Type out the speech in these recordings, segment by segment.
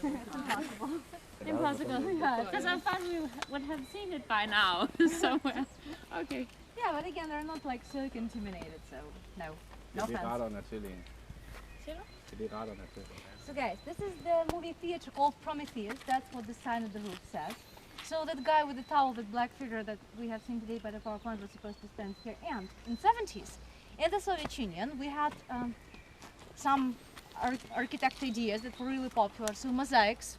It's impossible. Impossible, yeah, because I thought we would have seen it by now somewhere. Okay. Yeah, but again, they're not like so contaminated, so no Det er ret offense. og naturligt. Det er ret og naturligt. So guys, this is the movie theater called Prometheus. That's what the sign of the roof says. So that guy with the towel, that black figure that we have seen today by the power plant was supposed to stand here. And in 70s, in the Soviet Union, we had some architect ideas that were really popular. So mosaics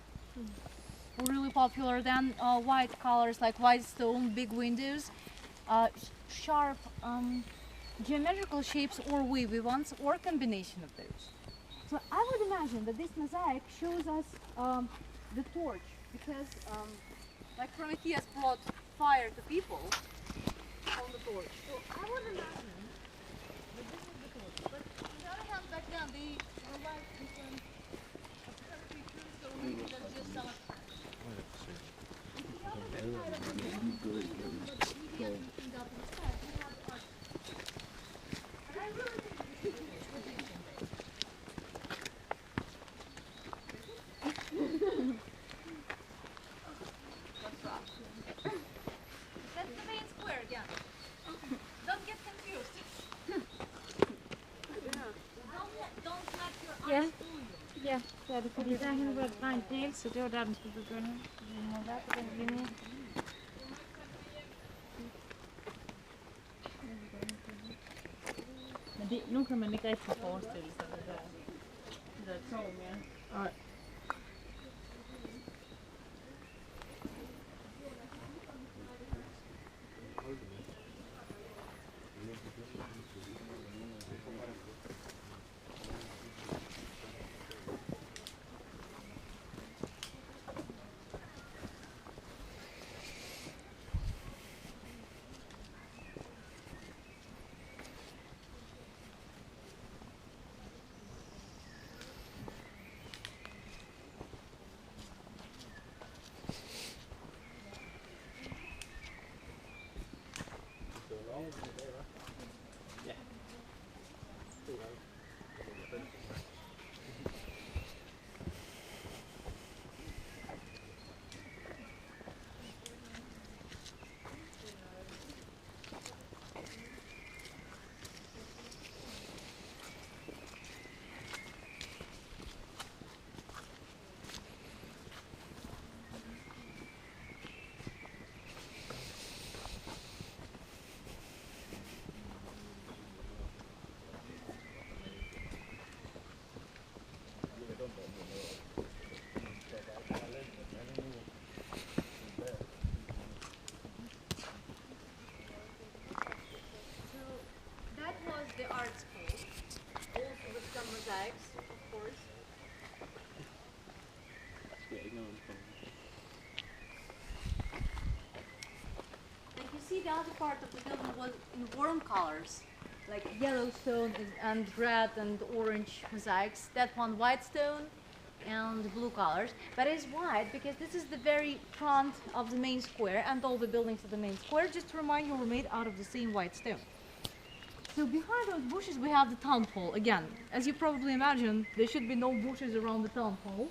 were really popular. Then white colors like white stone, big windows, sharp geometrical shapes or wavy ones, or combination of those. So I would imagine that this mosaic shows us the torch, because like Prometheus brought fire to people on the torch. So I would imagine that this is the torch. But on the other hand, back then they were like different abstract creatures, so maybe that's just some abstract. That's the main square again. Don't get confused. Don't let your Ja. eyes fool you. Ja, det er det, fordi der henne var et rent del, så det var der, den skulle begynde. Den må være på den linje. Men det, nu kan man ikke rigtig forestille sig det der tog mere. Og That was the art school, also with some mosaics, of course. And you see the other part of the building was in warm colors, like yellow stone and red and orange mosaics. That one white stone and blue colors. But it's white because this is the very front of the main square, and all the buildings of the main square, just to remind you, were made out of the same white stone. So behind those bushes we have the town hall. Again, as you probably imagine, there should be no bushes around the town hall.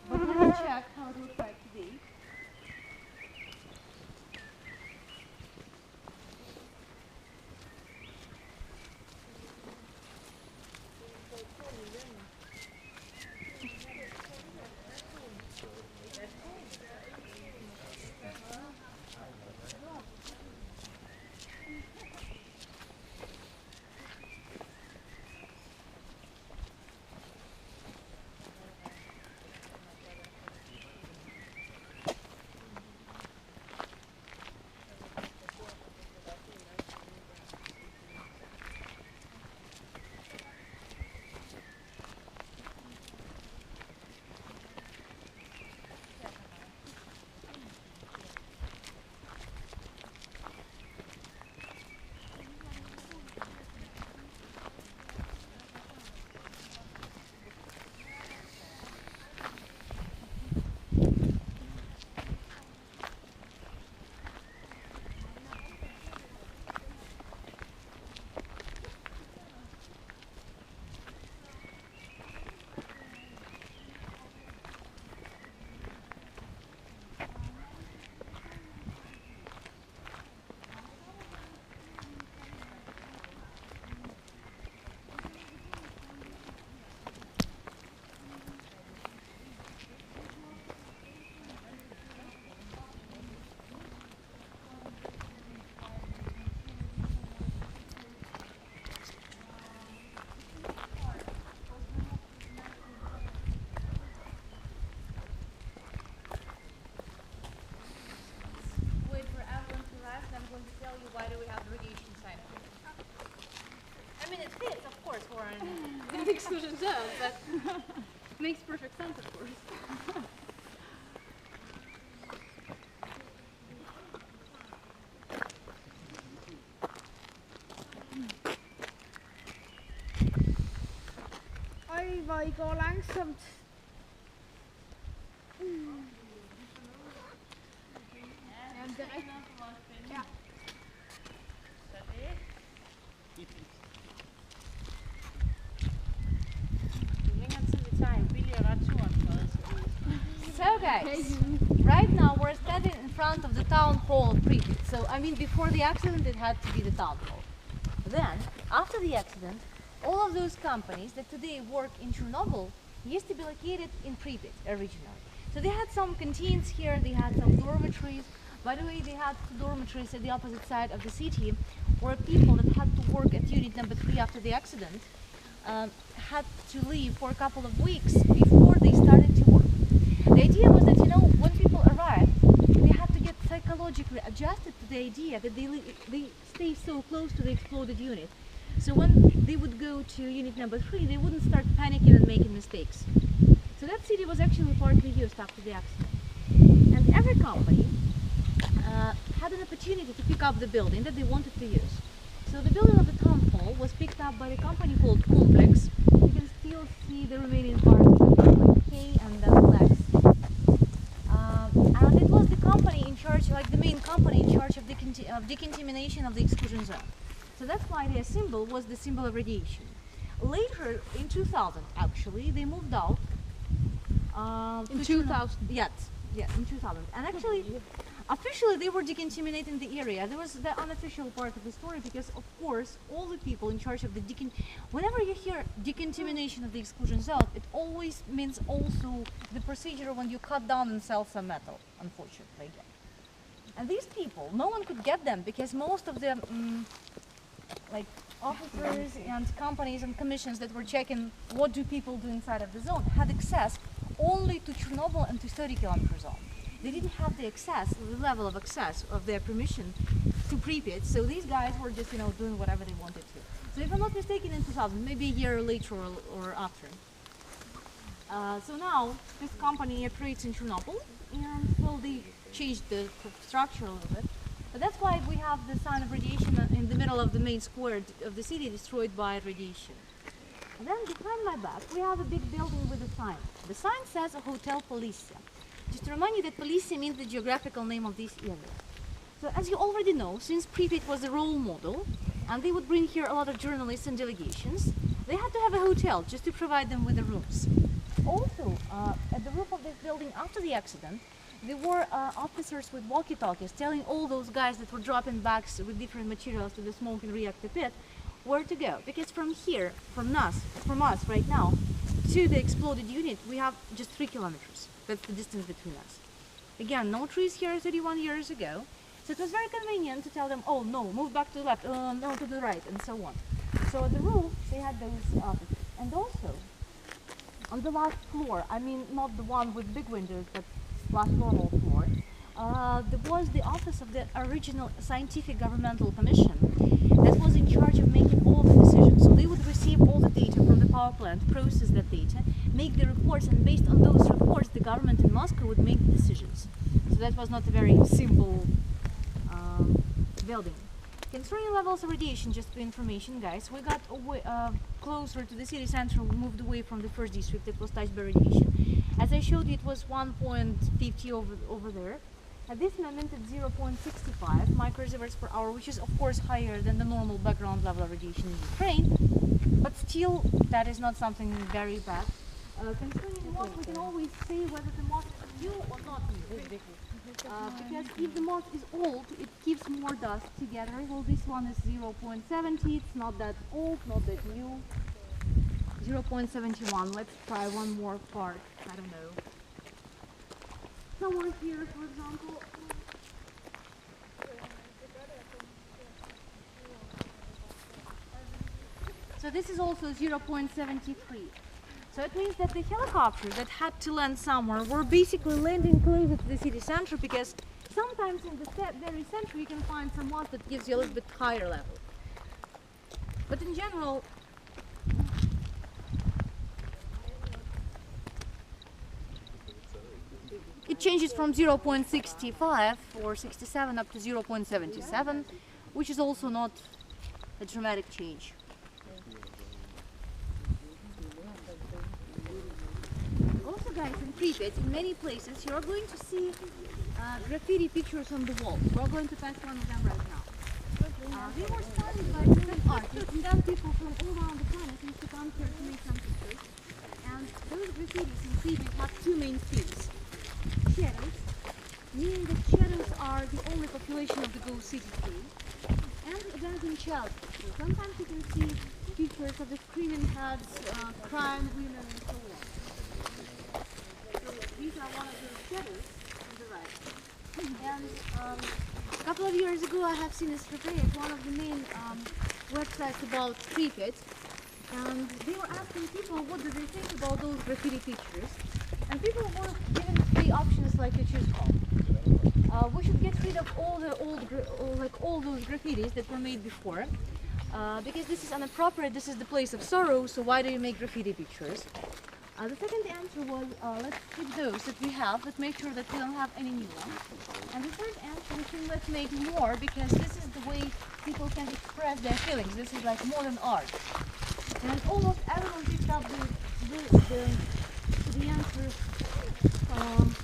But let me check how it looks like today. why do we have the radiation sign? I mean, it fits, of course, for an exclusion zone, but makes perfect sense, of course. Oj, vad det går langsomt. Jamen, det er rigtigt. Ja. Så det. Jo længere tid vi tager, jo billigere var turen for os. So guys, right now we're standing in front of the town hall of Pripyat. So I mean, before the accident it had to be the town hall. Then, after the accident, all of those companies that today work in Chernobyl used to be located in Pripyat originally. So they had some canteens here, they had some dormitories. By the way, they had two dormitories at the opposite side of the city where people that had to work at unit number 3 after the accident had to leave for a couple of weeks before they started to work. The idea was that, you know, when people arrived, they had to get psychologically adjusted to the idea that they stay so close to the exploded unit. So when they would go to unit number 3, they wouldn't start panicking and making mistakes. So that city was actually partly used after the accident. And every company had an opportunity to pick up the building that they wanted to use. So the building of the town hall was picked up by a company called Complex. You can still see the remaining parts like K and then Lex. And it was the company in charge, like the main company in charge of decontamination of the exclusion zone. So that's why their symbol was the symbol of radiation. Later, in 2000, actually, they moved out. In 2000? Yes, in 2000. And actually, officially they were decontaminating the area. There was the unofficial part of the story because, of course, all the people in charge of the whenever you hear decontamination of the exclusion zone, it always means also the procedure when you cut down and sell some metal, unfortunately. And these people, no one could get them because most of the like officers and companies and commissions that were checking what do people do inside of the zone had access only to Chernobyl and to 30-kilometer zone. They didn't have the access, the level of access of their permission to Pripyat, so these guys were just, you know, doing whatever they wanted to. So if I'm not mistaken, in 2000, maybe a year later or after. So now this company operates in Chernobyl, and well, they changed the structure a little bit. But that's why we have the sign of radiation in the middle of the main square of the city destroyed by radiation. And then behind my back, we have a big building with a sign. The sign says Hotel Policia. Just to remind you that Policia means the geographical name of this area. So as you already know, since Pripyat was a role model, and they would bring here a lot of journalists and delegations, they had to have a hotel just to provide them with the rooms. Also, at the roof of this building after the accident, there were officers with walkie-talkies telling all those guys that were dropping bags with different materials to the smoking reactor pit where to go. Because from here, from us right now, to the exploded unit, we have just 3 kilometers. That's the distance between us. Again, no trees here 31 years ago. So it was very convenient to tell them, oh no, move back to the left, no, to the right, and so on. So at the roof, they had those offices. And also, on the last floor, I mean, not the one with big windows, but last normal floor, there was the office of the original Scientific Governmental Commission that was in charge of making all the decisions. So they would receive all the data from the power plant, process that data, make the reports, and based on those reports, the government in Moscow would make the decisions. So that was not a very simple building. Concerning levels of radiation, just for information, guys, we got closer to the city center. We moved away from the first district that was touched by radiation. As I showed you, it was 1.50 over there. At this moment, it's 0.65 microsieverts per hour, which is of course higher than the normal background level of radiation in Ukraine. But still, that is not something very bad. Concerning moth, we can always say whether the moth is new or not new. Because if the moth is old, it keeps more dust together. Well, this one is 0.70. It's not that old, not that new. 0.71. Let's try one more part. I don't know. Somewhere here, for example. So this is also 0.73. So it means that the helicopters that had to land somewhere were basically landing closer to the city center because sometimes in the very center you can find some moss that gives you a little bit higher level. But in general, it changes from 0.65 or 67 up to 0.77, which is also not a dramatic change. Also, guys, in Pripyat, in many places, you are going to see graffiti pictures on the walls. We're going to pass one of them right now. They were started by different artists, and then people from all around the planet used to come here to make some pictures. And those graffitis in Pripyat have two main themes. Shadows, meaning that shadows are the only population of the ghost city scale, and abandoned child pictures. Sometimes you can see pictures of the screaming heads, crying women, and so on. So these are one of the shadows on the right. And a couple of years ago, I have seen a survey at one of the main websites about Pripyat, and they were asking people what do they think about those graffiti pictures. And people were given three options like to choose from. We should get rid of all the all those graffitis that were made before, because this is inappropriate. This is the place of sorrow. So why do you make graffiti pictures? The second answer was let's keep those that we have. Let's make sure that we don't have any new ones. And the third answer was let's make more, because this is the way people can express their feelings. This is like modern art. And almost everyone picked up the answer,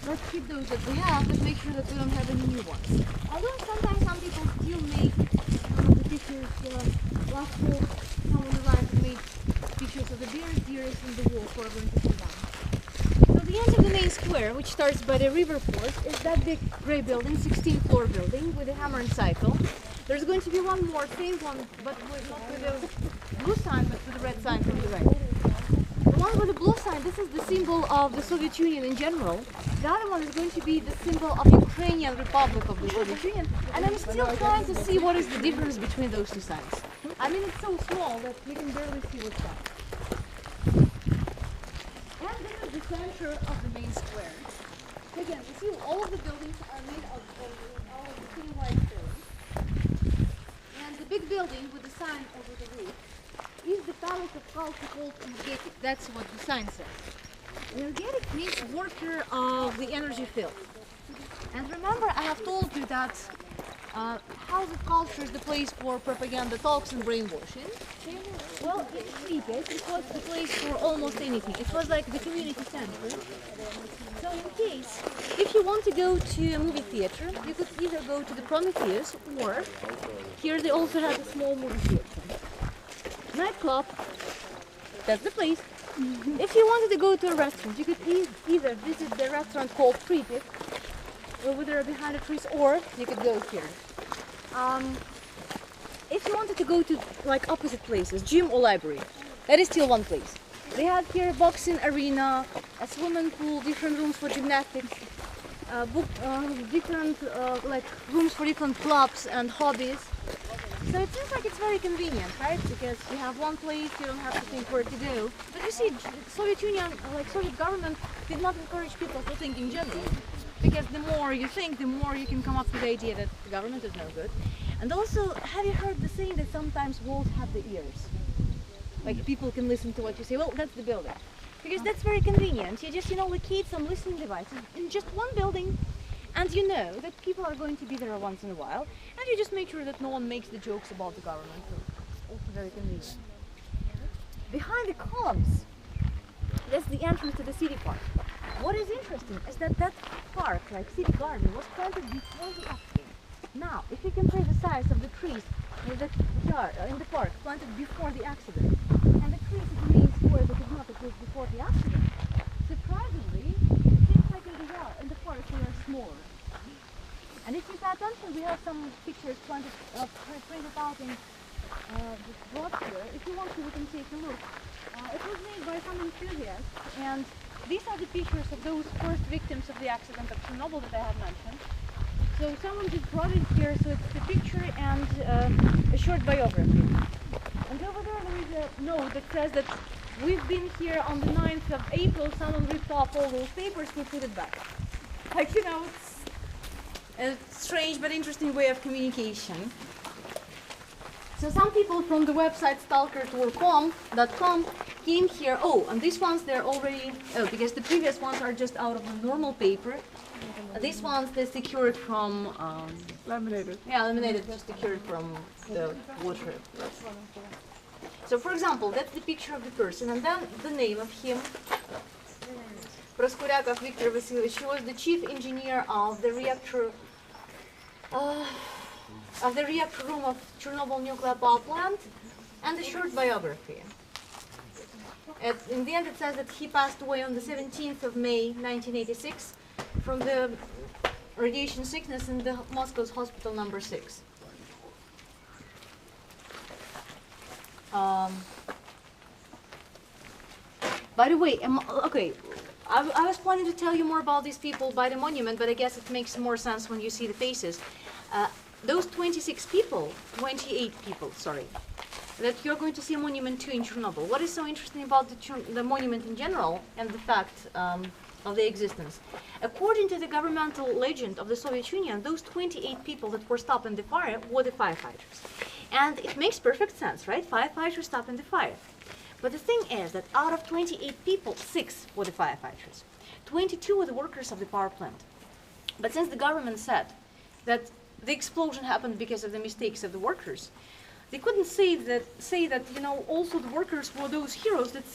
let's keep those that we have, but make sure that we don't have any new ones. Although sometimes some people still make the pictures, last fall someone arrived and made pictures of the deers in the wall for going to see them. So the end of the main square, which starts by the river port, is that big grey building, 16th floor building with a hammer and cycle. There's going to be one more, same one, but not with a blue sign, but with a red sign from the right. The one with the blue sign, this is the symbol of the Soviet Union in general. The other one is going to be the symbol of Ukrainian Republic of the Soviet Union. And I'm still trying to see what is the difference between those two signs. I mean, it's so small that we can barely see what's that. And this is the center of the main square. Again, you see all of the buildings are made of the city white stone. And the big building with the sign over the roof is the Palace of Culture called energetic. That's what the sign says. Energetic means worker of the energy field. And remember, I have told you that House of Culture is the place for propaganda talks and brainwashing. Well, in Pripyat, it was the place for almost anything. It was like the community center. So in case, if you want to go to a movie theater, you could either go to the Prometheus, or here they also have a small movie theater. Nightclub, that's the place. If you wanted to go to a restaurant, you could either visit the restaurant called Pripyat, over there behind the trees, or you could go here. If you wanted to go to like opposite places, gym or library, that is still one place. They have here a boxing arena, a swimming pool, different rooms for gymnastics, different like rooms for different clubs and hobbies. So it seems like it's very convenient, right? Because you have one place, you don't have to think where to go. But you see, Soviet Union, like Soviet government, did not encourage people to think in general. Because the more you think, the more you can come up with the idea that the government is no good. And also, have you heard the saying that sometimes walls have the ears? Like people can listen to what you say. Well, that's the building. Because that's very convenient. You just, locate some listening devices in just one building, and you know that people are going to be there once in a while, and you just make sure that no one makes the jokes about the government. So it's also very convenient. Behind the columns, that's the entrance to the city park. What is interesting is that park, like city garden, was planted before the accident. Now, if you compare the size of the trees in the park planted before the accident, and the trees in the main square that did not exist before the accident, surprisingly, it seems like in the forest they are smaller. And if you pay attention, we have some pictures printed out in this box here. If you want to, we can take a look. It was made by some enthusiasts, and these are the pictures of those first victims of the accident of Chernobyl that I have mentioned. So someone just brought it here, so it's the picture and a short biography. And over there is a note that says that we've been here on the 9th of April, someone ripped off all those papers, we put it back. Like, A strange but interesting way of communication. So some people from the website stalker.com came here. Oh, and these ones they're already, because the previous ones are just out of the normal paper. These ones they secured from Laminated. yeah, laminated, just secured from the water. So for example, that's the picture of the person, and then the name of him. Proskuryakov Viktor Vasilyevich. He was the chief engineer of the reactor room of Chernobyl nuclear power plant, and a short biography. In the end, it says that he passed away on the 17th of May, 1986, from the radiation sickness in the Moscow's hospital number 6. By the way, okay, I was planning to tell you more about these people by the monument, but I guess it makes more sense when you see the faces. Those 28 people, sorry, that you're going to see a monument to in Chernobyl. What is so interesting about the monument in general and the fact of their existence? According to the governmental legend of the Soviet Union, those 28 people that were stopped in the fire were the firefighters. And it makes perfect sense, right? Firefighters stopped in the fire. But the thing is that out of 28 people, 6 were the firefighters. 22 were the workers of the power plant. But since the government said that the explosion happened because of the mistakes of the workers, they couldn't say that, also the workers were those heroes that